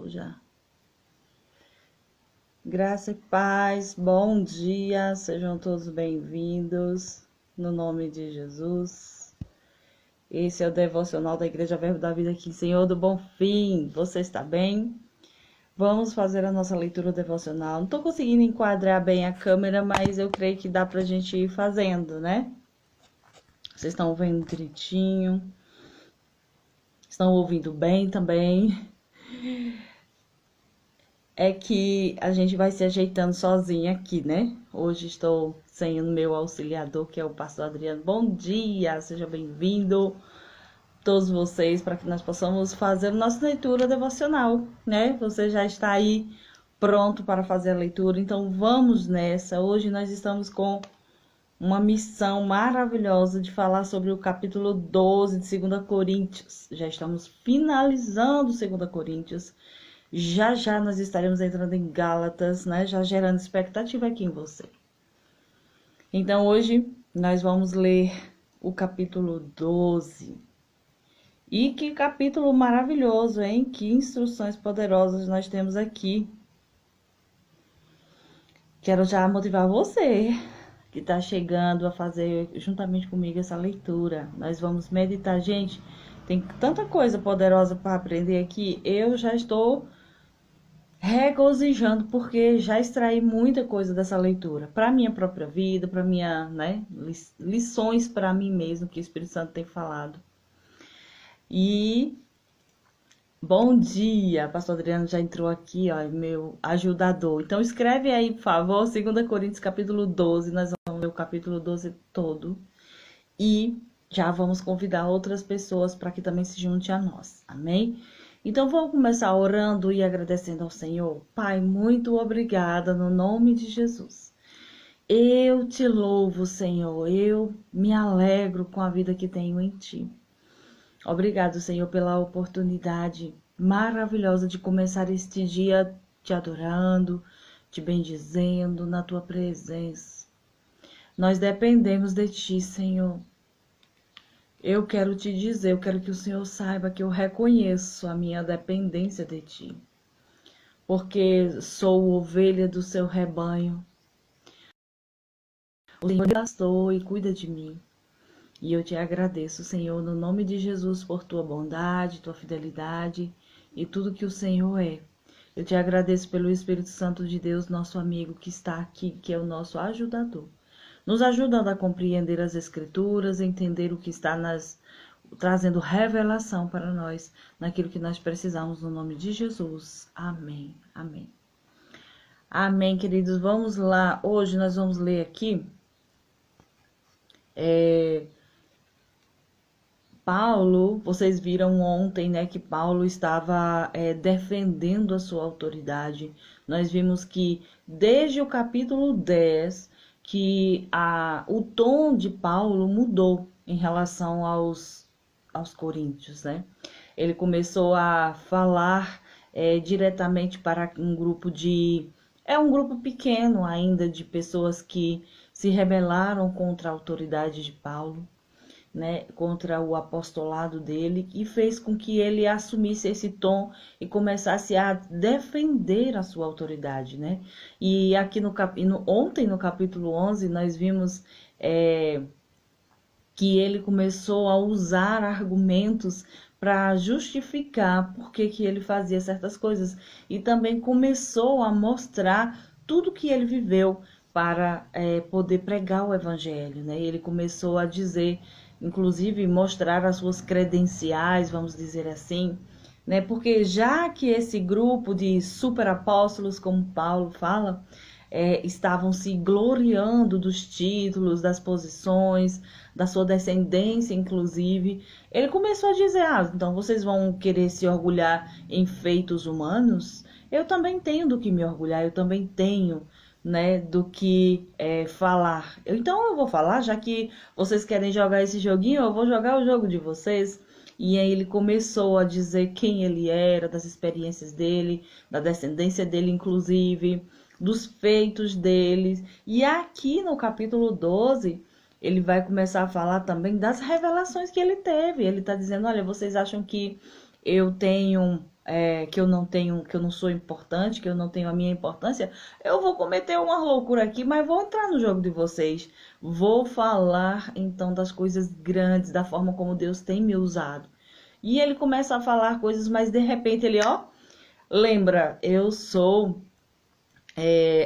gravou já. Graça e paz, bom dia, sejam todos bem-vindos, no nome de Jesus. Esse é o devocional da Igreja Verbo da Vida aqui, Senhor do Bom Fim. Você está bem? Vamos fazer a nossa leitura devocional. Não estou conseguindo enquadrar bem a câmera, mas eu creio que dá pra gente ir fazendo, né? Vocês estão vendo direitinho? Estão ouvindo bem também? É que a gente vai se ajeitando sozinha aqui, né? Hoje estou sem o meu auxiliador, que é o pastor Adriano. Bom dia, seja bem-vindo todos vocês, para que nós possamos fazer nossa leitura devocional, né? Você já está aí pronto para fazer a leitura, então vamos nessa. Hoje nós estamos com uma missão maravilhosa de falar sobre o capítulo 12 de 2 Coríntios. Já estamos finalizando 2 Coríntios. Já já nós estaremos entrando em Gálatas, né? Já gerando expectativa aqui em você. Então hoje nós vamos ler o capítulo 12. E que capítulo maravilhoso, hein? Que instruções poderosas nós temos aqui. Quero já motivar você que está chegando a fazer juntamente comigo essa leitura. Nós vamos meditar, gente. Tem tanta coisa poderosa para aprender aqui. Eu já estou regozijando porque já extraí muita coisa dessa leitura para minha própria vida, para minha, né, lições para mim mesmo que o Espírito Santo tem falado. E bom dia, pastor Adriano já entrou aqui, ó, meu ajudador. Então escreve aí, por favor, 2 Coríntios capítulo 12, nós vamos ler o capítulo 12 todo. E já vamos convidar outras pessoas para que também se junte a nós. Amém? Então, vamos começar orando e agradecendo ao Senhor. Pai, muito obrigada no nome de Jesus. Eu te louvo, Senhor. Eu me alegro com a vida que tenho em Ti. Obrigado, Senhor, pela oportunidade maravilhosa de começar este dia te adorando, te bendizendo na Tua presença. Nós dependemos de Ti, Senhor. Eu quero te dizer, eu quero que o Senhor saiba que eu reconheço a minha dependência de Ti, porque sou ovelha do Seu rebanho. O Senhor me pastor e cuida de mim. E eu te agradeço, Senhor, no nome de Jesus, por Tua bondade, Tua fidelidade e tudo que o Senhor é. Eu te agradeço pelo Espírito Santo de Deus, nosso amigo que está aqui, que é o nosso ajudador, nos ajudando a compreender as Escrituras, entender o que está trazendo revelação para nós, naquilo que nós precisamos, no nome de Jesus. Amém, amém. Amém, queridos. Vamos lá. Hoje nós vamos ler aqui Paulo. Vocês viram ontem, né, que Paulo estava defendendo a sua autoridade. Nós vimos que desde o capítulo 10... que o tom de Paulo mudou em relação aos coríntios, né? Ele começou a falar diretamente para um grupo um grupo pequeno ainda de pessoas que se rebelaram contra a autoridade de Paulo, né, contra o apostolado dele, e fez com que ele assumisse esse tom e começasse a defender a sua autoridade, né? E aqui ontem no capítulo 11 nós vimos que ele começou a usar argumentos para justificar por que ele fazia certas coisas, e também começou a mostrar tudo que ele viveu para poder pregar o evangelho, né? Ele começou a dizer, inclusive mostrar as suas credenciais, vamos dizer assim, né? Porque já que esse grupo de superapóstolos, como Paulo fala, estavam se gloriando dos títulos, das posições, da sua descendência, inclusive, ele começou a dizer, então vocês vão querer se orgulhar em feitos humanos? Eu também tenho do que me orgulhar, eu também tenho, né, do que falar. Então eu vou falar, já que vocês querem jogar esse joguinho, eu vou jogar o jogo de vocês. E aí ele começou a dizer quem ele era, das experiências dele, da descendência dele, inclusive, dos feitos dele. E aqui no capítulo 12, ele vai começar a falar também das revelações que ele teve. Ele está dizendo, olha, vocês acham que eu tenho que eu não tenho, que eu não sou importante, que eu não tenho a minha importância, eu vou cometer uma loucura aqui, mas vou entrar no jogo de vocês. Vou falar então das coisas grandes, da forma como Deus tem me usado. E ele começa a falar coisas, mas de repente ele, ó, lembra, eu sou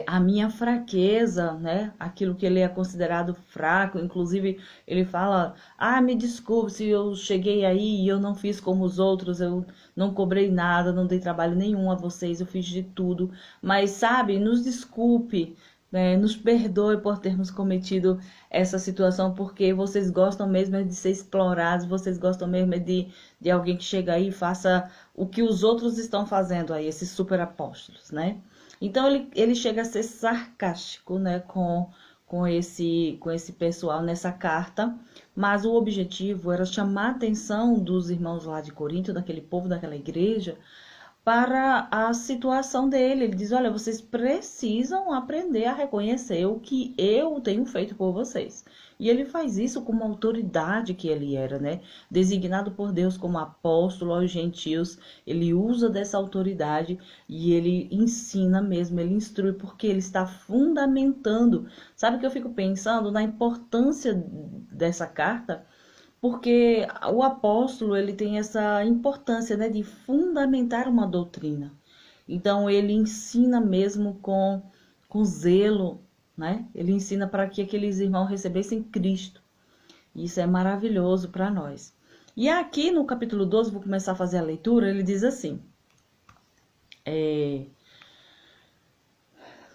a minha fraqueza, né? Aquilo que ele é considerado fraco. Inclusive, ele fala: Ah, me desculpe se eu cheguei aí e eu não fiz como os outros, eu não cobrei nada, não dei trabalho nenhum a vocês, eu fiz de tudo. Mas, sabe, nos desculpe. Né, nos perdoe por termos cometido essa situação, porque vocês gostam mesmo de ser explorados, vocês gostam mesmo de alguém que chega aí e faça o que os outros estão fazendo aí, esses super apóstolos, né? Então ele chega a ser sarcástico, né, com esse pessoal nessa carta, mas o objetivo era chamar a atenção dos irmãos lá de Corinto, daquele povo, daquela igreja, para a situação dele. Ele diz: olha, vocês precisam aprender a reconhecer o que eu tenho feito por vocês. E ele faz isso com uma autoridade que ele era, né? Designado por Deus como apóstolo aos gentios. Ele usa dessa autoridade e ele ensina mesmo, ele instrui, porque ele está fundamentando. Sabe o que eu fico pensando? Na importância dessa carta, porque o apóstolo ele tem essa importância, né, de fundamentar uma doutrina. Então ele ensina mesmo com zelo, né? Ele ensina para que aqueles irmãos recebessem Cristo. Isso é maravilhoso para nós. E aqui no capítulo 12, vou começar a fazer a leitura, ele diz assim,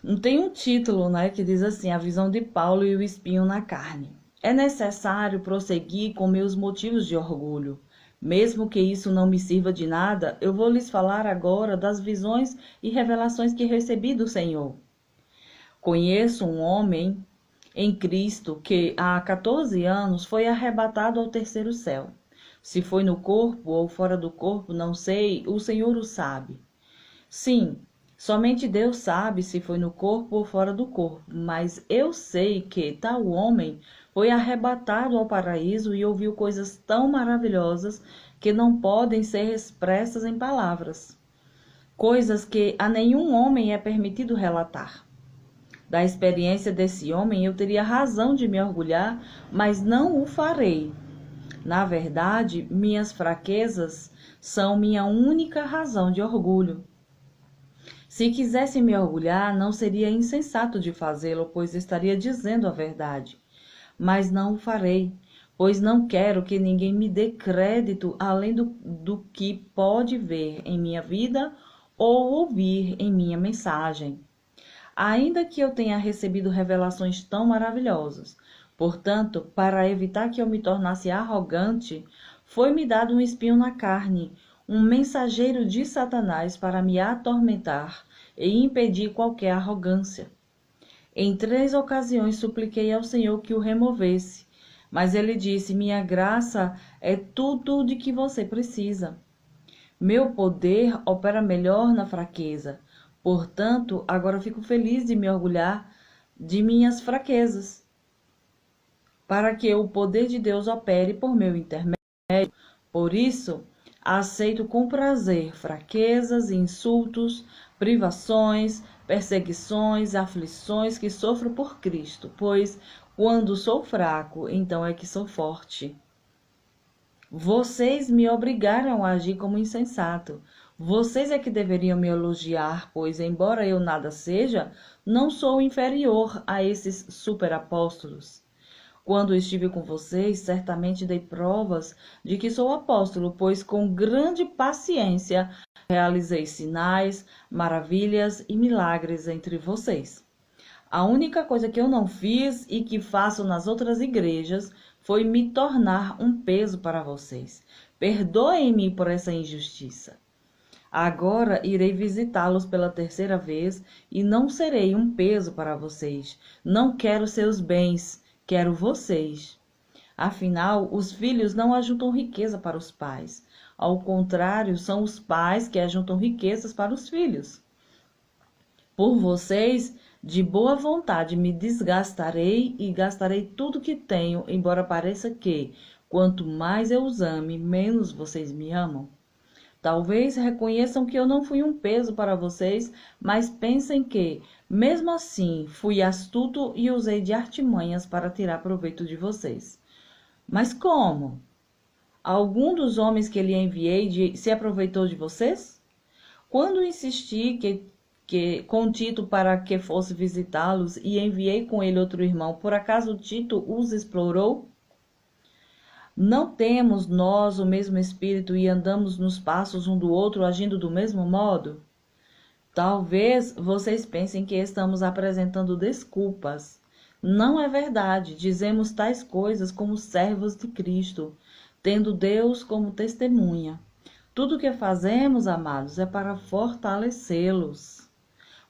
não tem um título, né, que diz assim: a visão de Paulo e o espinho na carne. É necessário prosseguir com meus motivos de orgulho. Mesmo que isso não me sirva de nada, eu vou lhes falar agora das visões e revelações que recebi do Senhor. Conheço um homem em Cristo que há 14 anos foi arrebatado ao terceiro céu. Se foi no corpo ou fora do corpo, não sei, o Senhor o sabe. Sim, somente Deus sabe se foi no corpo ou fora do corpo, mas eu sei que tal homem foi arrebatado ao paraíso e ouviu coisas tão maravilhosas que não podem ser expressas em palavras. Coisas que a nenhum homem é permitido relatar. Da experiência desse homem eu teria razão de me orgulhar, mas não o farei. Na verdade, minhas fraquezas são minha única razão de orgulho. Se quisesse me orgulhar, não seria insensato de fazê-lo, pois estaria dizendo a verdade. Mas não o farei, pois não quero que ninguém me dê crédito além do que pode ver em minha vida ou ouvir em minha mensagem. Ainda que eu tenha recebido revelações tão maravilhosas, portanto, para evitar que eu me tornasse arrogante, foi-me dado um espinho na carne, um mensageiro de Satanás para me atormentar e impedir qualquer arrogância. Em 3 ocasiões supliquei ao Senhor que o removesse, mas ele disse: minha graça é tudo de que você precisa. Meu poder opera melhor na fraqueza. Portanto, agora fico feliz de me orgulhar de minhas fraquezas, para que o poder de Deus opere por meu intermédio. Por isso, aceito com prazer fraquezas, insultos, privações, perseguições, aflições que sofro por Cristo, pois quando sou fraco, então é que sou forte. Vocês me obrigaram a agir como insensato. Vocês é que deveriam me elogiar, pois, embora eu nada seja, não sou inferior a esses superapóstolos. Quando estive com vocês, certamente dei provas de que sou apóstolo, pois com grande paciência realizei sinais, maravilhas e milagres entre vocês. A única coisa que eu não fiz e que faço nas outras igrejas foi me tornar um peso para vocês. Perdoem-me por essa injustiça. Agora irei visitá-los pela 3ª vez e não serei um peso para vocês. Não quero seus bens, quero vocês. Afinal, os filhos não ajuntam riqueza para os pais. Ao contrário, são os pais que ajuntam riquezas para os filhos. Por vocês, de boa vontade me desgastarei e gastarei tudo que tenho, embora pareça que, quanto mais eu os ame, menos vocês me amam. Talvez reconheçam que eu não fui um peso para vocês, mas pensem que, mesmo assim, fui astuto e usei de artimanhas para tirar proveito de vocês. Mas como? Algum dos homens que lhe enviei se aproveitou de vocês? Quando insisti com Tito para que fosse visitá-los e enviei com ele outro irmão, por acaso Tito os explorou? Não temos nós o mesmo espírito e andamos nos passos um do outro, agindo do mesmo modo? Talvez vocês pensem que estamos apresentando desculpas. Não é verdade. Dizemos tais coisas como servos de Cristo, tendo Deus como testemunha. Tudo o que fazemos, amados, é para fortalecê-los.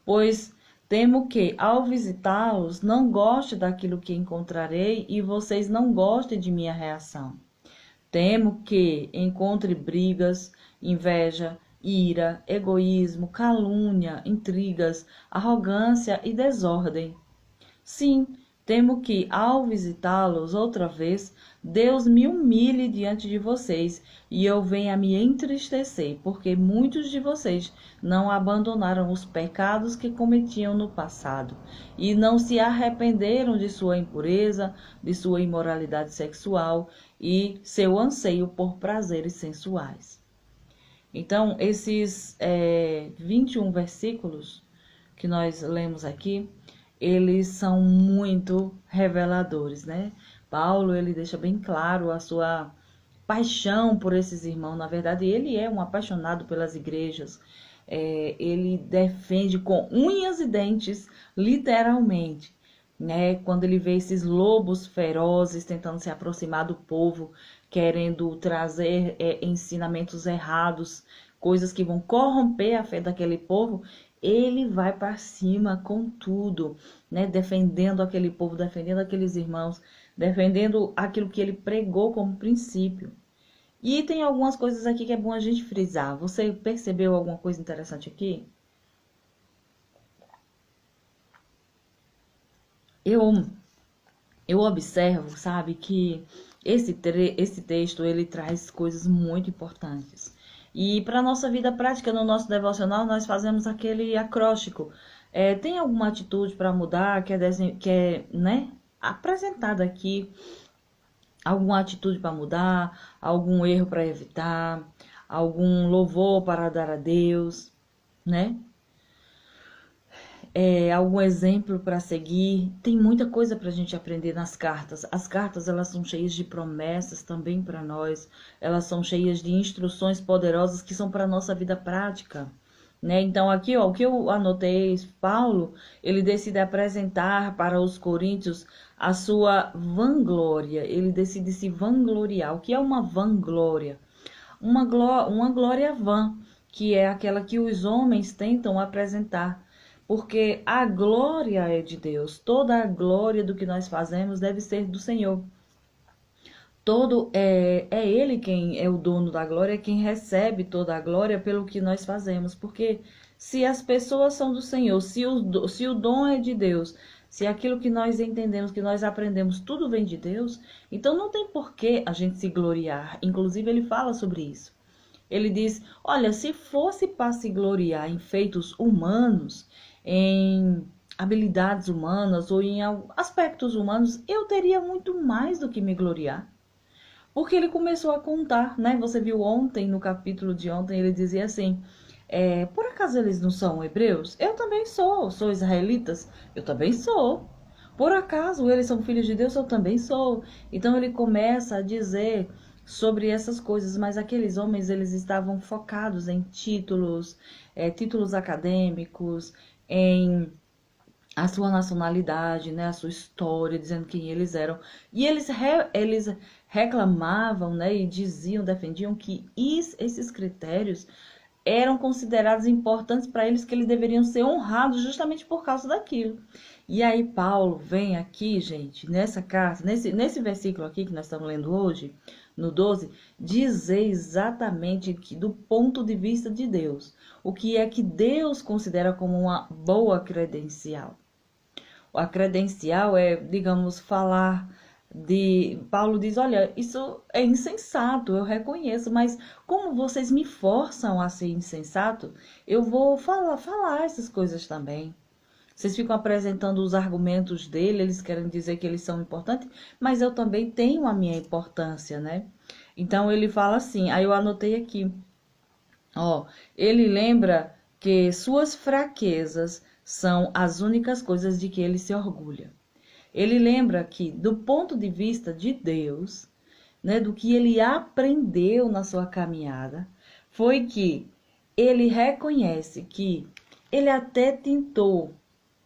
Pois temo que, ao visitá-los, não goste daquilo que encontrarei e vocês não gostem de minha reação. Temo que encontre brigas, inveja, ira, egoísmo, calúnia, intrigas, arrogância e desordem. Sim, temo que, ao visitá-los outra vez, Deus me humilhe diante de vocês e eu venha me entristecer, porque muitos de vocês não abandonaram os pecados que cometiam no passado e não se arrependeram de sua impureza, de sua imoralidade sexual e seu anseio por prazeres sensuais. Então, esses 21 versículos que nós lemos aqui, eles são muito reveladores, né? Paulo, ele deixa bem claro a sua paixão por esses irmãos. Na verdade, ele é um apaixonado pelas igrejas. Ele defende com unhas e dentes, literalmente, né? Quando ele vê esses lobos ferozes tentando se aproximar do povo, querendo trazer ensinamentos errados, coisas que vão corromper a fé daquele povo, ele vai para cima com tudo, né? Defendendo aquele povo, defendendo aqueles irmãos, defendendo aquilo que ele pregou como princípio. E tem algumas coisas aqui que é bom a gente frisar. Você percebeu alguma coisa interessante aqui? Eu observo, sabe, que esse texto ele traz coisas muito importantes. E para a nossa vida prática, no nosso devocional, nós fazemos aquele acróstico. Tem alguma atitude para mudar que é, né, apresentada aqui? Alguma atitude para mudar? Algum erro para evitar? Algum louvor para dar a Deus? Né? Algum exemplo para seguir? Tem muita coisa para a gente aprender nas cartas. As cartas, elas são cheias de promessas também para nós. Elas são cheias de instruções poderosas que são para a nossa vida prática, né? Então aqui, ó, o que eu anotei, Paulo, ele decide apresentar para os coríntios a sua vanglória. Ele decide se vangloriar. O que é uma vanglória? Uma glória vã, que é aquela que os homens tentam apresentar. Porque a glória é de Deus. Toda a glória do que nós fazemos deve ser do Senhor. É Ele quem é o dono da glória, é quem recebe toda a glória pelo que nós fazemos. Porque se as pessoas são do Senhor, se o dom é de Deus, se aquilo que nós entendemos, que nós aprendemos, tudo vem de Deus, então não tem por que a gente se gloriar. Inclusive, ele fala sobre isso. Ele diz, olha, se fosse para se gloriar em feitos humanos, em habilidades humanas ou em aspectos humanos, eu teria muito mais do que me gloriar. Porque ele começou a contar, né? Você viu ontem, no capítulo de ontem, ele dizia assim, por acaso eles não são hebreus? Eu também sou. Sou israelitas? Eu também sou. Por acaso eles são filhos de Deus? Eu também sou. Então ele começa a dizer sobre essas coisas, mas aqueles homens, eles estavam focados em títulos acadêmicos, em a sua nacionalidade, né, a sua história, dizendo quem eles eram. E eles reclamavam, né, e diziam, defendiam que esses critérios eram considerados importantes para eles, que eles deveriam ser honrados justamente por causa daquilo. E aí Paulo vem aqui, gente, nessa carta, nesse versículo aqui que nós estamos lendo hoje, no 12, dizer exatamente que do ponto de vista de Deus, o que é que Deus considera como uma boa credencial. A credencial é, digamos, falar Paulo diz, olha, isso é insensato, eu reconheço, mas como vocês me forçam a ser insensato, eu vou falar essas coisas também. Vocês ficam apresentando os argumentos dele, eles querem dizer que eles são importantes, mas eu também tenho a minha importância, né? Então ele fala assim, aí eu anotei aqui, ó, ele lembra que suas fraquezas são as únicas coisas de que ele se orgulha. Ele lembra que, do ponto de vista de Deus, né, do que ele aprendeu na sua caminhada, foi que ele reconhece que ele até tentou,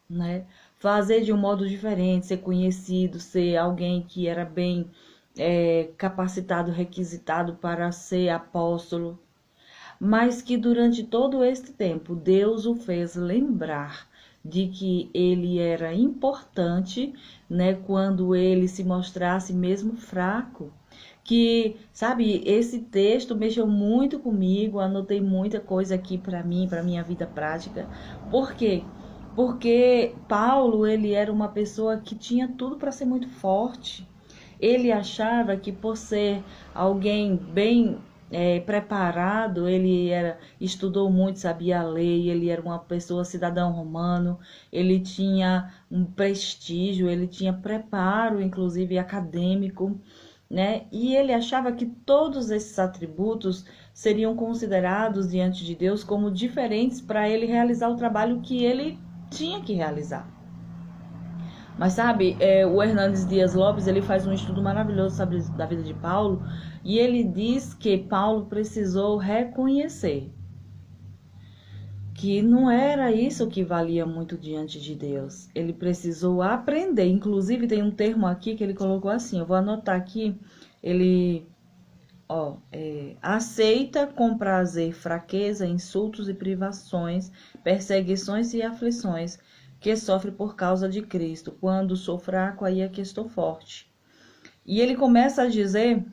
né, fazer de um modo diferente, ser conhecido, ser alguém que era bem capacitado, requisitado para ser apóstolo, mas que durante todo este tempo Deus o fez lembrar de que ele era importante, né, quando ele se mostrasse mesmo fraco. Que, sabe, esse texto mexeu muito comigo, anotei muita coisa aqui para mim, para minha vida prática. Por quê? Porque Paulo, ele era uma pessoa que tinha tudo para ser muito forte. Ele achava que por ser alguém bem preparado, estudou muito, sabia a lei, ele era uma pessoa cidadão romano, ele tinha um prestígio, ele tinha preparo, inclusive acadêmico, né? E ele achava que todos esses atributos seriam considerados diante de Deus como diferentes para ele realizar o trabalho que ele tinha que realizar. Mas sabe, o Hernandes Dias Lopes, ele faz um estudo maravilhoso sobre da vida de Paulo, e ele diz que Paulo precisou reconhecer que não era isso que valia muito diante de Deus. Ele precisou aprender. Inclusive tem um termo aqui que ele colocou assim, eu vou anotar aqui, ele aceita com prazer fraqueza, insultos e privações, perseguições e aflições que sofre por causa de Cristo. Quando sou fraco, aí é que estou forte. E ele começa a dizer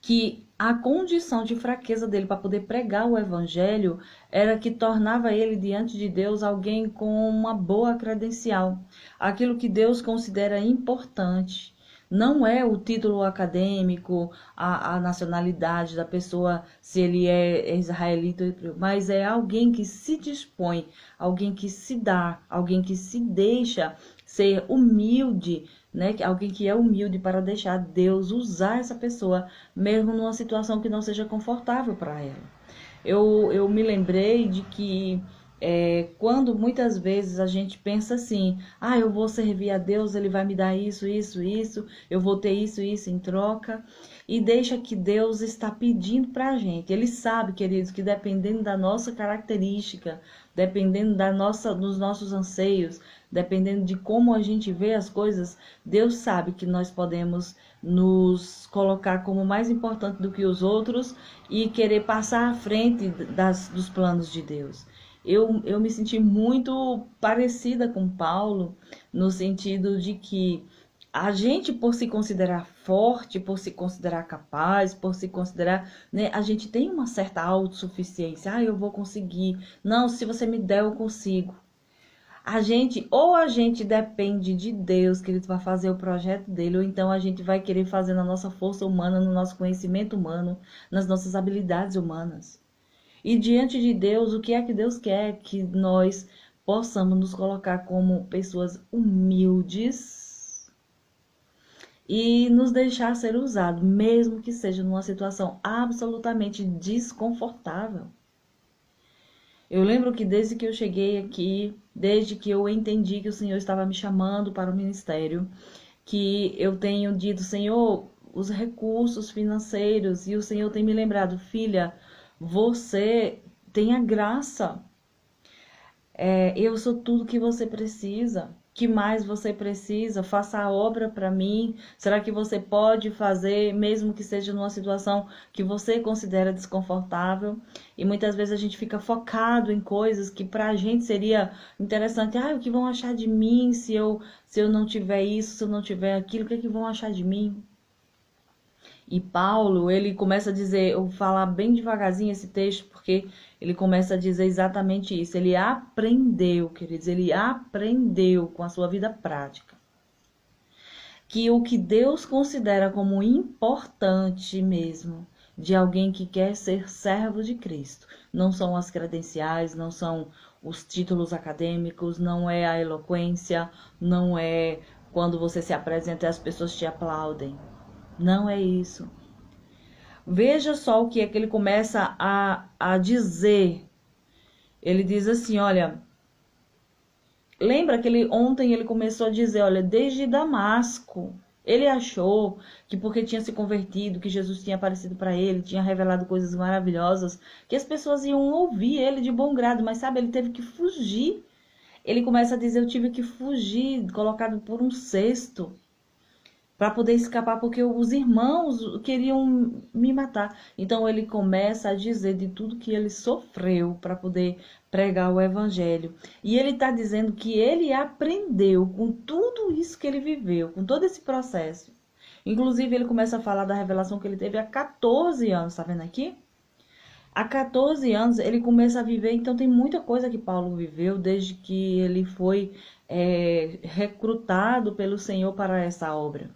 que a condição de fraqueza dele para poder pregar o evangelho era que tornava ele diante de Deus alguém com uma boa credencial. Aquilo que Deus considera importante. Não é o título acadêmico, a nacionalidade da pessoa, se ele é israelita, mas é alguém que se dispõe, alguém que se dá, alguém que se deixa ser humilde, né? Alguém que é humilde para deixar Deus usar essa pessoa, mesmo numa situação que não seja confortável para ela. Eu me lembrei de que quando muitas vezes a gente pensa assim, eu vou servir a Deus, ele vai me dar isso, isso, isso, eu vou ter isso, isso em troca, e deixa que Deus está pedindo para a gente. Ele sabe, queridos, que dependendo da nossa característica, dependendo dos nossos anseios, dependendo de como a gente vê as coisas, Deus sabe que nós podemos nos colocar como mais importante do que os outros e querer passar à frente dos planos de Deus. Eu me senti muito parecida com Paulo, no sentido de que a gente, por se considerar forte, por se considerar capaz, por se considerar, né, a gente tem uma certa autossuficiência. Eu vou conseguir. Não, se você me der, eu consigo. A gente depende de Deus, que Ele vai fazer o projeto dele, ou então a gente vai querer fazer na nossa força humana, no nosso conhecimento humano, nas nossas habilidades humanas. E diante de Deus, o que é que Deus quer? Que nós possamos nos colocar como pessoas humildes e nos deixar ser usados, mesmo que seja numa situação absolutamente desconfortável. Eu lembro que desde que eu cheguei aqui, desde que eu entendi que o Senhor estava me chamando para o ministério, que eu tenho dito, Senhor, os recursos financeiros, e o Senhor tem me lembrado, filha, você tem a graça. Eu sou tudo que você precisa. Que mais você precisa? Faça a obra para mim. Será que você pode fazer, mesmo que seja numa situação que você considera desconfortável? E muitas vezes a gente fica focado em coisas que para a gente seria interessante. O que vão achar de mim se eu não tiver isso, se eu não tiver aquilo? O que é que vão achar de mim? E Paulo, ele começa a dizer, eu vou falar bem devagarzinho esse texto, porque ele começa a dizer exatamente isso. Ele aprendeu, queridos, ele aprendeu com a sua vida prática que o que Deus considera como importante mesmo de alguém que quer ser servo de Cristo não são as credenciais, não são os títulos acadêmicos, não é a eloquência, não é quando você se apresenta e as pessoas te aplaudem. Não é isso. Veja só o que é que ele começa a dizer. Ele diz assim, olha, lembra que ontem ele começou a dizer, olha, desde Damasco, ele achou que porque tinha se convertido, que Jesus tinha aparecido para ele, tinha revelado coisas maravilhosas, que as pessoas iam ouvir ele de bom grado, mas sabe, ele teve que fugir. Ele começa a dizer, eu tive que fugir, colocado por um cesto, para poder escapar, porque os irmãos queriam me matar. Então ele começa a dizer de tudo que ele sofreu para poder pregar o evangelho. E ele está dizendo que ele aprendeu com tudo isso que ele viveu, com todo esse processo. Inclusive ele começa a falar da revelação que ele teve há 14 anos, tá vendo aqui? Há 14 anos ele começa a viver, então tem muita coisa que Paulo viveu desde que ele foi recrutado pelo Senhor para essa obra.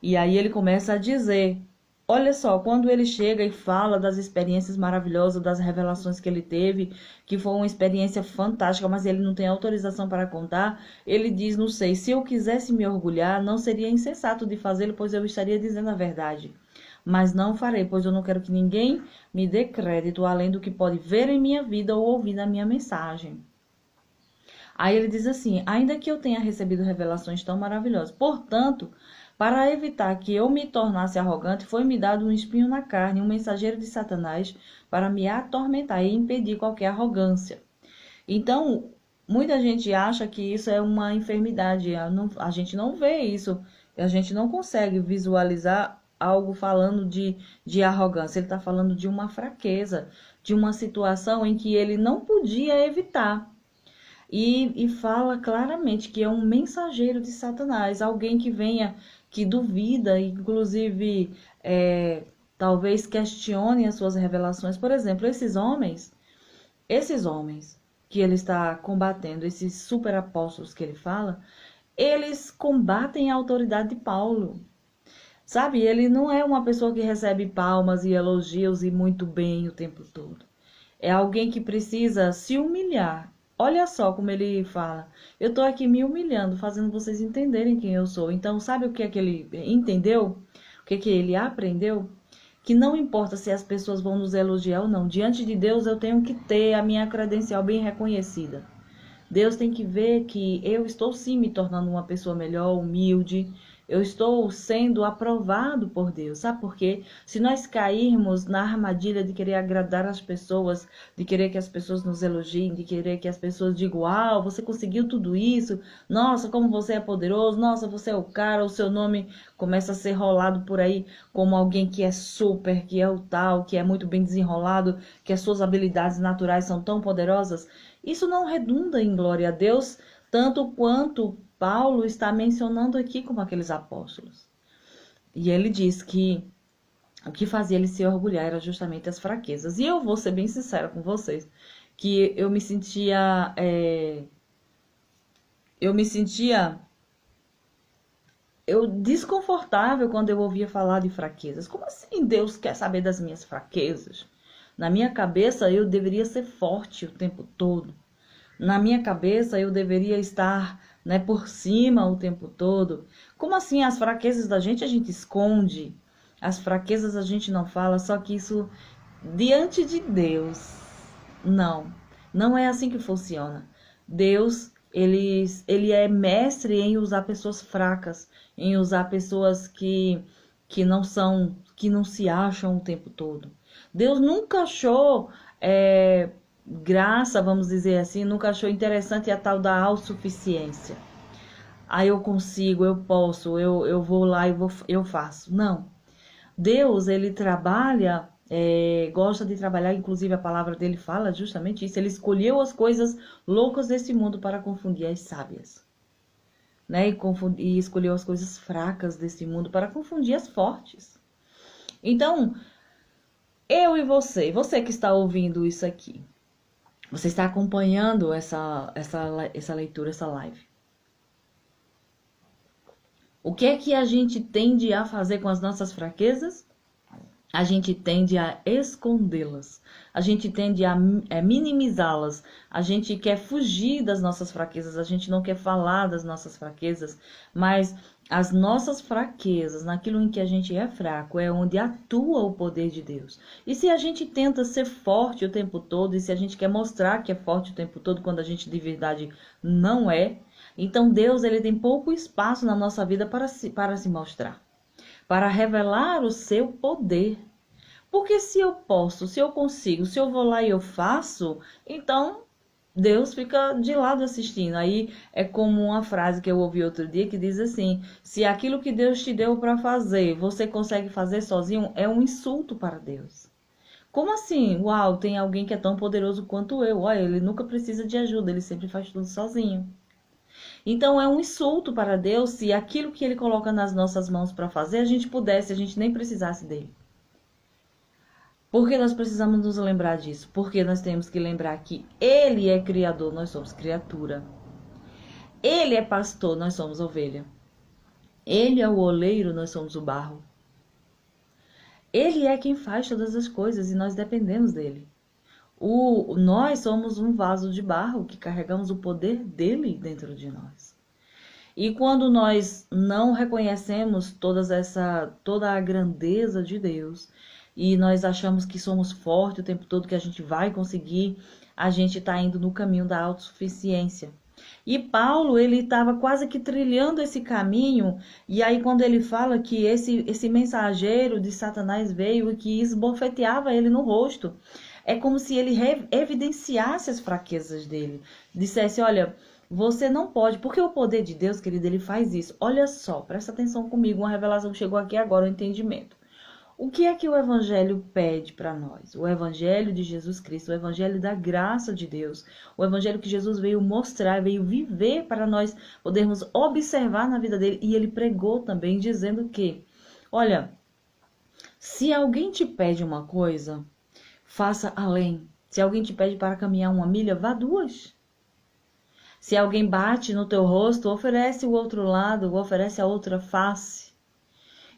E aí ele começa a dizer, olha só, quando ele chega e fala das experiências maravilhosas, das revelações que ele teve, que foi uma experiência fantástica, mas ele não tem autorização para contar, ele diz, não sei, se eu quisesse me orgulhar, não seria insensato de fazê-lo, pois eu estaria dizendo a verdade. Mas não farei, pois eu não quero que ninguém me dê crédito além do que pode ver em minha vida ou ouvir na minha mensagem. Aí ele diz assim, ainda que eu tenha recebido revelações tão maravilhosas, portanto, para evitar que eu me tornasse arrogante, foi-me dado um espinho na carne, um mensageiro de Satanás, para me atormentar e impedir qualquer arrogância. Então, muita gente acha que isso é uma enfermidade. A gente não vê isso, a gente não consegue visualizar algo falando de arrogância. Ele está falando de uma fraqueza, de uma situação em que ele não podia evitar. E fala claramente que é um mensageiro de Satanás, alguém que venha, que duvida, inclusive talvez questione as suas revelações. Por exemplo, esses homens que ele está combatendo, esses super apóstolos que ele fala, eles combatem a autoridade de Paulo. Sabe, ele não é uma pessoa que recebe palmas e elogios e muito bem o tempo todo. É alguém que precisa se humilhar. Olha só como ele fala. Eu estou aqui me humilhando, fazendo vocês entenderem quem eu sou. Então, sabe o que é que ele entendeu? O que é que ele aprendeu? Que não importa se as pessoas vão nos elogiar ou não. Diante de Deus, eu tenho que ter a minha credencial bem reconhecida. Deus tem que ver que eu estou sim me tornando uma pessoa melhor, humilde. Eu estou sendo aprovado por Deus, sabe por quê? Se nós cairmos na armadilha de querer agradar as pessoas, de querer que as pessoas nos elogiem, de querer que as pessoas digam, uau, você conseguiu tudo isso, nossa, como você é poderoso, nossa, você é o cara, o seu nome começa a ser rolado por aí como alguém que é super, que é o tal, que é muito bem desenrolado, que as suas habilidades naturais são tão poderosas. Isso não redunda em glória a Deus, tanto quanto Paulo está mencionando aqui como aqueles apóstolos. E ele diz que o que fazia ele se orgulhar era justamente as fraquezas. E eu vou ser bem sincera com vocês, que eu me sentia desconfortável quando eu ouvia falar de fraquezas. Como assim Deus quer saber das minhas fraquezas? Na minha cabeça eu deveria ser forte o tempo todo. Na minha cabeça eu deveria estar por cima o tempo todo. Como assim? As fraquezas da gente a gente esconde. As fraquezas a gente não fala, só que isso diante de Deus. Não é assim que funciona. Deus, ele é mestre em usar pessoas fracas, em usar pessoas que não se acham o tempo todo. Deus nunca achou graça, vamos dizer assim, nunca achou interessante a tal da autossuficiência. Aí eu consigo, eu posso, eu vou lá e eu faço. Não. Deus, ele trabalha, gosta de trabalhar, inclusive a palavra dele fala justamente isso. Ele escolheu as coisas loucas desse mundo para confundir as sábias. Né? E escolheu as coisas fracas desse mundo para confundir as fortes. Então, eu e você que está ouvindo isso aqui, você está acompanhando essa leitura, essa live. O que é que a gente tende a fazer com as nossas fraquezas? A gente tende a escondê-las, a gente tende a minimizá-las, a gente quer fugir das nossas fraquezas, a gente não quer falar das nossas fraquezas, mas as nossas fraquezas, naquilo em que a gente é fraco, é onde atua o poder de Deus. E se a gente tenta ser forte o tempo todo, e se a gente quer mostrar que é forte o tempo todo, quando a gente de verdade não é, então Deus ele tem pouco espaço na nossa vida para se mostrar, para revelar o seu poder. Porque se eu posso, se eu consigo, se eu vou lá e eu faço, então Deus fica de lado assistindo. Aí é como uma frase que eu ouvi outro dia que diz assim: se aquilo que Deus te deu para fazer, você consegue fazer sozinho, é um insulto para Deus. Como assim? Uau, tem alguém que é tão poderoso quanto eu. Olha, ele nunca precisa de ajuda, ele sempre faz tudo sozinho. Então é um insulto para Deus se aquilo que ele coloca nas nossas mãos para fazer, a gente pudesse, a gente nem precisasse dele. Por que nós precisamos nos lembrar disso? Porque nós temos que lembrar que ele é criador, nós somos criatura. Ele é pastor, nós somos ovelha. Ele é o oleiro, nós somos o barro. Ele é quem faz todas as coisas e nós dependemos dele. Nós somos um vaso de barro que carregamos o poder dele dentro de nós. E quando nós não reconhecemos toda a grandeza de Deus, e nós achamos que somos fortes o tempo todo, que a gente vai conseguir, a gente está indo no caminho da autossuficiência. E Paulo, ele estava quase que trilhando esse caminho, e aí quando ele fala que esse mensageiro de Satanás veio e que esbofeteava ele no rosto, é como se ele evidenciasse as fraquezas dele, dissesse, olha, você não pode, porque o poder de Deus, querido, ele faz isso. Olha só, presta atenção comigo, uma revelação chegou aqui agora, um entendimento. O que é que o Evangelho pede para nós? O Evangelho de Jesus Cristo, o Evangelho da graça de Deus, o Evangelho que Jesus veio mostrar, veio viver para nós podermos observar na vida dele. E ele pregou também dizendo que, olha, se alguém te pede uma coisa, faça além. Se alguém te pede para caminhar 1 milha, vá 2. Se alguém bate no teu rosto, oferece o outro lado, oferece a outra face.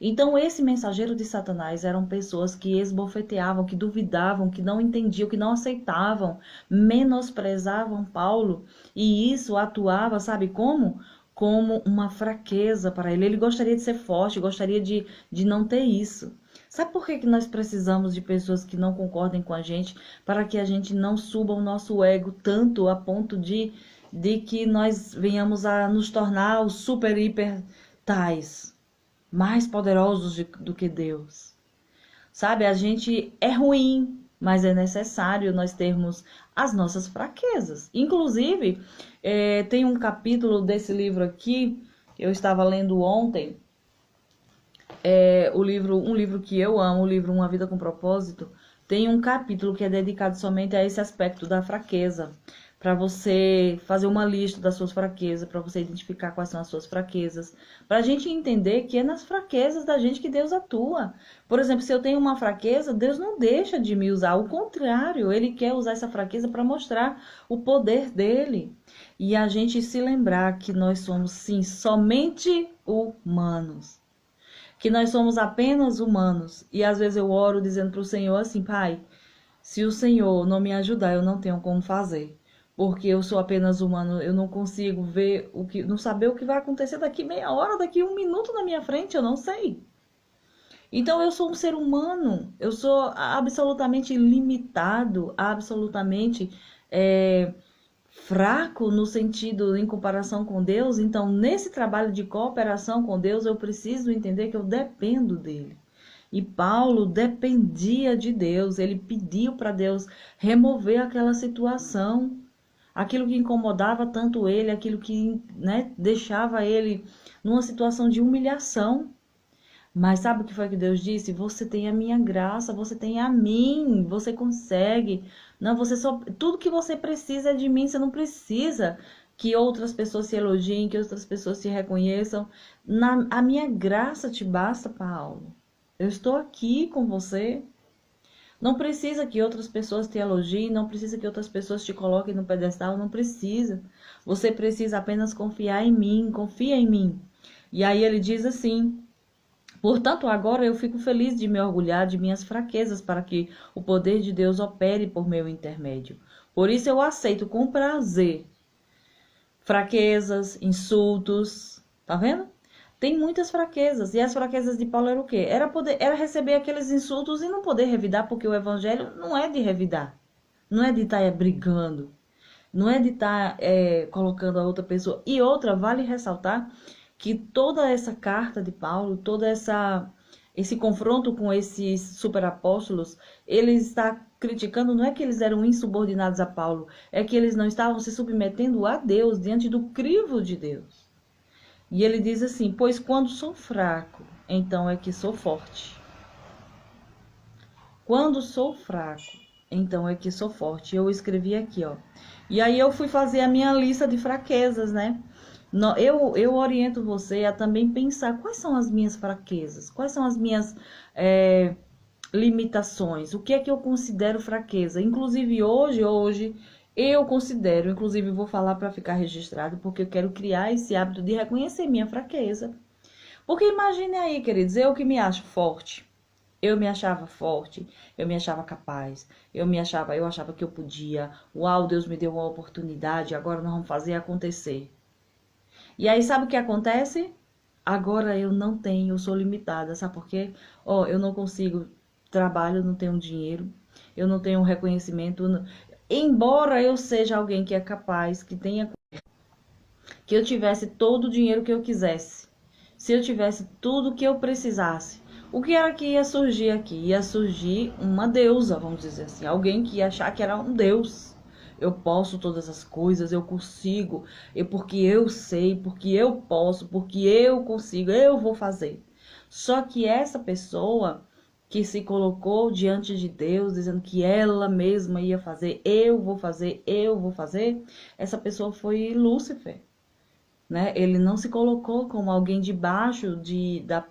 Então, esse mensageiro de Satanás eram pessoas que esbofeteavam, que duvidavam, que não entendiam, que não aceitavam, menosprezavam Paulo. E isso atuava, sabe como? Como uma fraqueza para ele. Ele gostaria de ser forte, gostaria de não ter isso. Sabe por que nós precisamos de pessoas que não concordem com a gente, para que a gente não suba o nosso ego tanto a ponto de que nós venhamos a nos tornar os super, hiper tais, mais poderosos do que Deus. Sabe, a gente é ruim, mas é necessário nós termos as nossas fraquezas. Inclusive, tem um capítulo desse livro aqui, eu estava lendo ontem, um livro que eu amo, o livro Uma Vida com Propósito, tem um capítulo que é dedicado somente a esse aspecto da fraqueza, para você fazer uma lista das suas fraquezas, para você identificar quais são as suas fraquezas, para a gente entender que é nas fraquezas da gente que Deus atua. Por exemplo, se eu tenho uma fraqueza, Deus não deixa de me usar, ao contrário, Ele quer usar essa fraqueza para mostrar o poder dele. E a gente se lembrar que nós somos, sim, somente humanos. Que nós somos apenas humanos. E às vezes eu oro dizendo para o Senhor assim, Pai, se o Senhor não me ajudar, eu não tenho como fazer. Porque eu sou apenas humano, eu não consigo ver não saber o que vai acontecer daqui meia hora, daqui 1 minuto na minha frente, eu não sei. Então eu sou um ser humano, eu sou absolutamente limitado, absolutamente fraco no sentido em comparação com Deus. Então nesse trabalho de cooperação com Deus eu preciso entender que eu dependo dele. E Paulo dependia de Deus, ele pediu para Deus remover aquela situação. Aquilo que incomodava tanto ele, aquilo que deixava ele numa situação de humilhação. Mas sabe o que foi que Deus disse? Você tem a minha graça, você tem a mim, você consegue. Não, tudo que você precisa é de mim, você não precisa que outras pessoas se elogiem, que outras pessoas se reconheçam. A minha graça te basta, Paulo. Eu estou aqui com você. Não precisa que outras pessoas te elogiem, não precisa que outras pessoas te coloquem no pedestal, não precisa. Você precisa apenas confiar em mim, confia em mim. E aí ele diz assim: portanto, agora eu fico feliz de me orgulhar de minhas fraquezas, para que o poder de Deus opere por meu intermédio. Por isso eu aceito com prazer fraquezas, insultos, tá vendo? Tem muitas fraquezas, e as fraquezas de Paulo era o quê? Era receber aqueles insultos e não poder revidar, porque o evangelho não é de revidar, não é de estar brigando, não é de estar colocando a outra pessoa. E outra, vale ressaltar que toda essa carta de Paulo, esse confronto com esses superapóstolos, ele está criticando, não é que eles eram insubordinados a Paulo, é que eles não estavam se submetendo a Deus, diante do crivo de Deus. E ele diz assim: pois quando sou fraco, então é que sou forte. Quando sou fraco, então é que sou forte. Eu escrevi aqui, ó. E aí eu fui fazer a minha lista de fraquezas, né? Eu oriento você a também pensar quais são as minhas fraquezas, quais são as minhas limitações, o que é que eu considero fraqueza. Inclusive hoje eu considero, inclusive vou falar para ficar registrado, porque eu quero criar esse hábito de reconhecer minha fraqueza. Porque imagine aí, queridos, eu que me acho forte. Eu me achava forte, eu me achava capaz, eu achava que eu podia. Uau, Deus me deu uma oportunidade, agora nós vamos fazer acontecer. E aí, sabe o que acontece? Agora eu não tenho, eu sou limitada, sabe por quê? Ó, eu não consigo trabalho, não tenho dinheiro, eu não tenho reconhecimento. Embora eu seja alguém que é capaz, que eu tivesse todo o dinheiro que eu quisesse, se eu tivesse tudo que eu precisasse, o que era que ia surgir aqui? Ia surgir uma deusa, vamos dizer assim, alguém que ia achar que era um deus. Eu posso todas as coisas, eu consigo, porque eu sei, porque eu posso, porque eu consigo, eu vou fazer. Só que essa pessoa que se colocou diante de Deus, dizendo que ela mesma ia fazer, eu vou fazer, essa pessoa foi Lúcifer, né? Ele não se colocou como alguém debaixo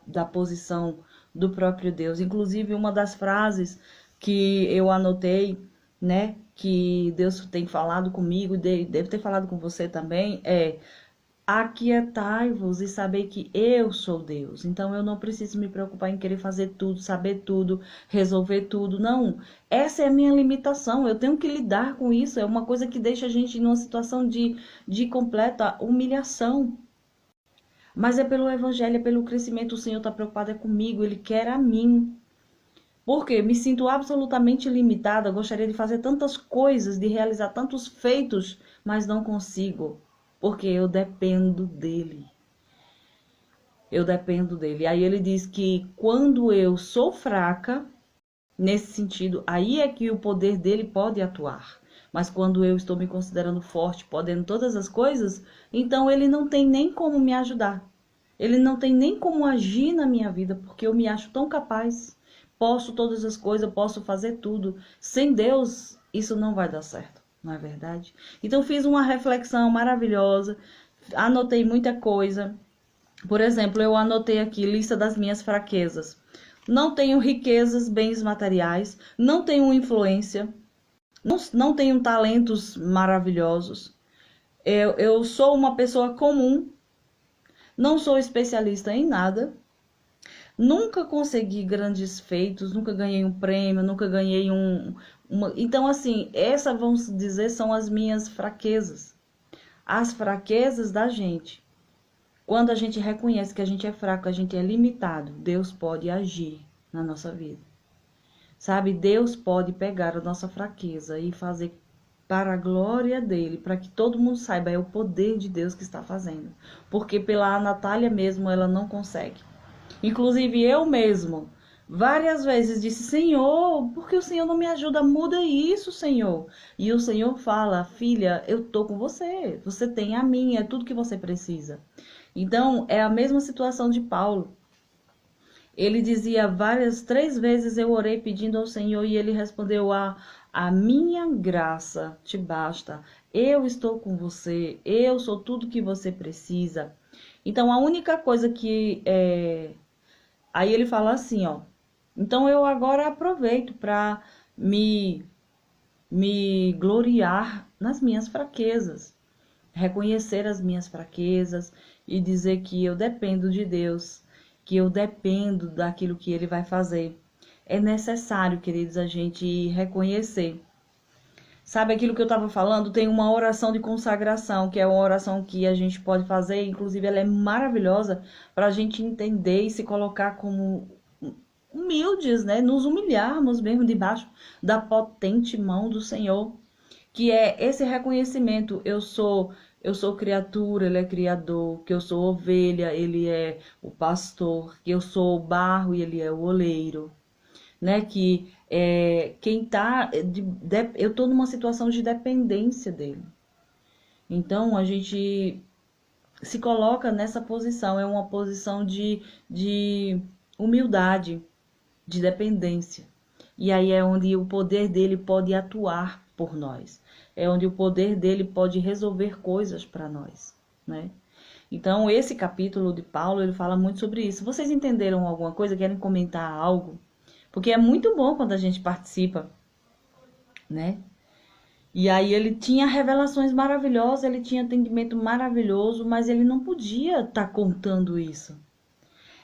da posição do próprio Deus. Inclusive, uma das frases que eu anotei, né, que Deus tem falado comigo, deve ter falado com você também, é: aquietai-vos e saber que eu sou Deus. Então eu não preciso me preocupar em querer fazer tudo, saber tudo, resolver tudo. Não, essa é a minha limitação. Eu tenho que lidar com isso. É uma coisa que deixa a gente numa situação de completa humilhação. Mas é pelo evangelho, é pelo crescimento. O Senhor está preocupado é comigo, Ele quer a mim. Porque me sinto absolutamente limitada, gostaria de fazer tantas coisas, de realizar tantos feitos, mas não consigo, porque eu dependo dele. Eu dependo dele. Aí ele diz que quando eu sou fraca, nesse sentido, aí é que o poder dele pode atuar. Mas quando eu estou me considerando forte, podendo todas as coisas, então ele não tem nem como me ajudar. Ele não tem nem como agir na minha vida, porque eu me acho tão capaz. Posso todas as coisas, posso fazer tudo. Sem Deus, isso não vai dar certo, não é verdade? Então, fiz uma reflexão maravilhosa, anotei muita coisa. Por exemplo, eu anotei aqui lista das minhas fraquezas. Não tenho riquezas, bens materiais, não tenho influência, não tenho talentos maravilhosos. Eu sou uma pessoa comum, não sou especialista em nada. Nunca consegui grandes feitos, nunca ganhei um prêmio, nunca ganhei Então, assim, essas, vamos dizer, são as minhas fraquezas. As fraquezas da gente. Quando a gente reconhece que a gente é fraco, a gente é limitado, Deus pode agir na nossa vida. Sabe, Deus pode pegar a nossa fraqueza e fazer para a glória dele, para que todo mundo saiba, é o poder de Deus que está fazendo. Porque pela Natália mesmo, ela não consegue. Inclusive eu mesmo, várias vezes disse: Senhor, por que o Senhor não me ajuda? Muda isso, Senhor. E o Senhor fala: filha, eu tô com você. Você tem a mim, é tudo que você precisa. Então, é a mesma situação de Paulo. Ele dizia três vezes eu orei pedindo ao Senhor e ele respondeu: a minha graça te basta. Eu estou com você, eu sou tudo que você precisa. Então, a única coisa que Aí ele fala assim, ó: então eu agora aproveito para me gloriar nas minhas fraquezas. reconhecer as minhas fraquezas e dizer que eu dependo de Deus, que eu dependo daquilo que Ele vai fazer. É necessário, queridos, a gente reconhecer. Sabe aquilo que eu estava falando? Tem uma oração de consagração, que é uma oração que a gente pode fazer, inclusive ela é maravilhosa para a gente entender e se colocar como humildes, né? Nos humilharmos mesmo debaixo da potente mão do Senhor, que é esse reconhecimento: eu sou criatura, ele é criador, que eu sou ovelha, ele é o pastor, que eu sou o barro e ele é o oleiro, né? Que quem tá eu tô numa situação de dependência dele. Então a gente se coloca nessa posição, é uma posição de humildade, de dependência. E aí é onde o poder dele pode atuar por nós. É onde o poder dele pode resolver coisas para nós, né? Então, esse capítulo de Paulo, ele fala muito sobre isso. Vocês entenderam alguma coisa? Querem comentar algo? Porque é muito bom quando a gente participa, né? E aí ele tinha revelações maravilhosas, ele tinha entendimento maravilhoso, mas ele não podia estar contando isso.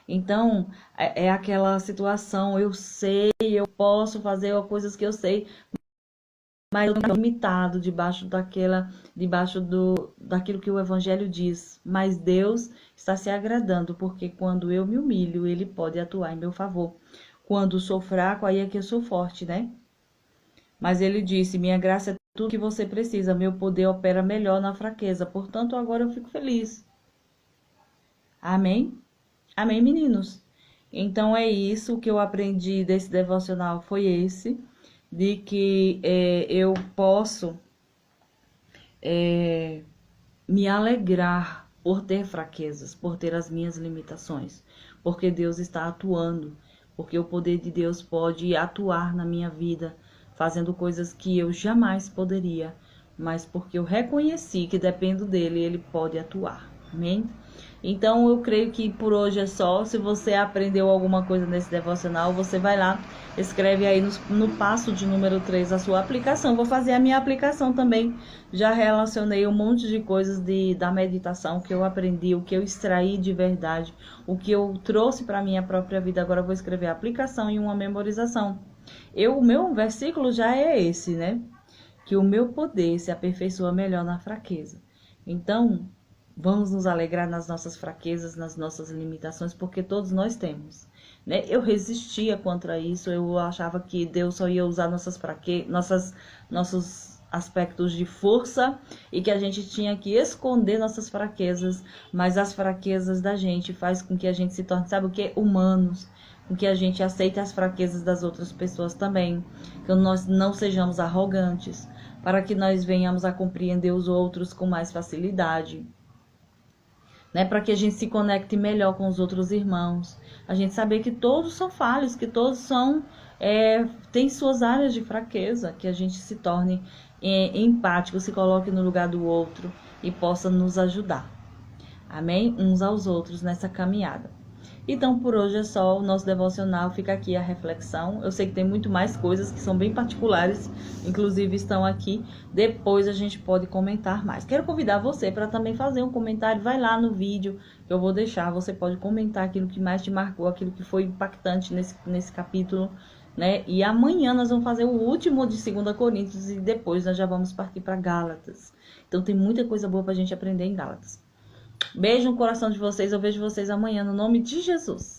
Então, é aquela situação: eu sei, eu posso fazer coisas que eu sei, mas eu estou limitado daquilo que o Evangelho diz. Mas Deus está se agradando, porque quando eu me humilho, Ele pode atuar em meu favor. Quando sou fraco, aí é que eu sou forte, né? Mas Ele disse: minha graça é tudo que você precisa, meu poder opera melhor na fraqueza. Portanto, agora eu fico feliz. Amém? Amém, meninos? Então é isso, o que eu aprendi desse devocional foi esse, de que eu posso me alegrar por ter fraquezas, por ter as minhas limitações, porque Deus está atuando, porque o poder de Deus pode atuar na minha vida, fazendo coisas que eu jamais poderia, mas porque eu reconheci que dependo dele, ele pode atuar. Amém? Então eu creio que por hoje é só. Se você aprendeu alguma coisa nesse devocional, você vai lá, escreve aí no passo de número 3 a sua aplicação. Vou fazer a minha aplicação também. Já relacionei um monte de coisas da meditação que eu aprendi, o que eu extraí de verdade, o que eu trouxe para a minha própria vida. Agora eu vou escrever a aplicação e uma memorização. O meu versículo já é esse, né? Que o meu poder se aperfeiçoa melhor na fraqueza. Então, vamos nos alegrar nas nossas fraquezas, nas nossas limitações, porque todos nós temos, né? Eu resistia contra isso, eu achava que Deus só ia usar nossos aspectos de força e que a gente tinha que esconder nossas fraquezas, mas as fraquezas da gente faz com que a gente se torne, sabe o quê? Humanos, com que a gente aceite as fraquezas das outras pessoas também, que nós não sejamos arrogantes, para que nós venhamos a compreender os outros com mais facilidade, né, para que a gente se conecte melhor com os outros irmãos. A gente saber que todos são falhos, que todos têm suas áreas de fraqueza, que a gente se torne empático, se coloque no lugar do outro e possa nos ajudar. Amém? Uns aos outros nessa caminhada. Então, por hoje é só. O nosso devocional, fica aqui a reflexão. Eu sei que tem muito mais coisas que são bem particulares, inclusive estão aqui. Depois a gente pode comentar mais. Quero convidar você para também fazer um comentário. Vai lá no vídeo que eu vou deixar. Você pode comentar aquilo que mais te marcou, aquilo que foi impactante nesse capítulo, né? E amanhã nós vamos fazer o último de 2 Coríntios e depois nós já vamos partir para Gálatas. Então tem muita coisa boa para a gente aprender em Gálatas. Beijo no coração de vocês, eu vejo vocês amanhã no nome de Jesus.